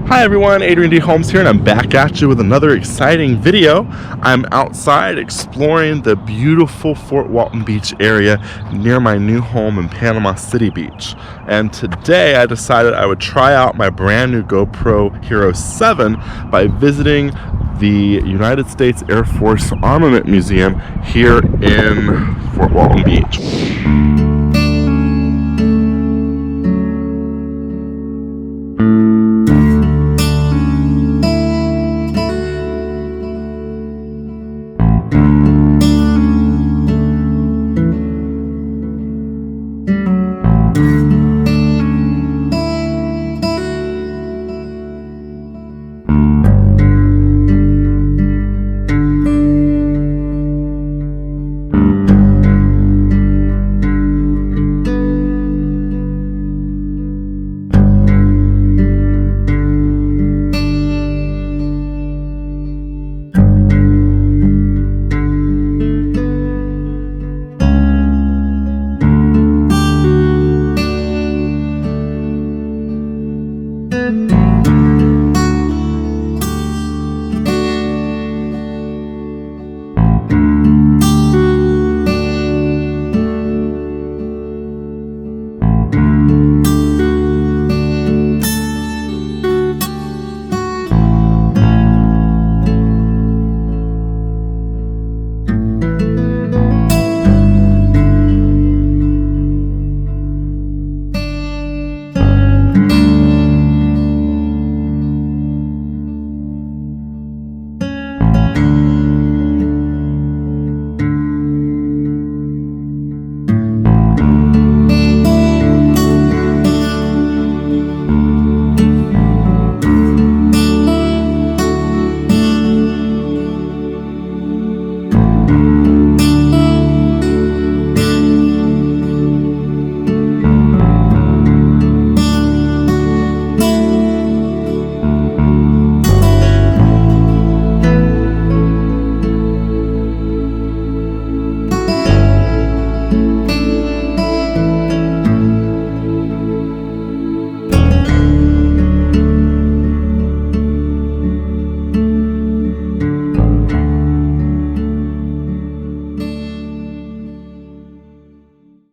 Hi everyone, Adrian D. Holmes here, and I'm back at you with another exciting video. I'm outside exploring the beautiful Fort Walton Beach area near my new home in Panama City Beach. And today I decided I would try out my brand new GoPro Hero 7 by visiting the United States Air Force Armament Museum here in Fort Walton Beach.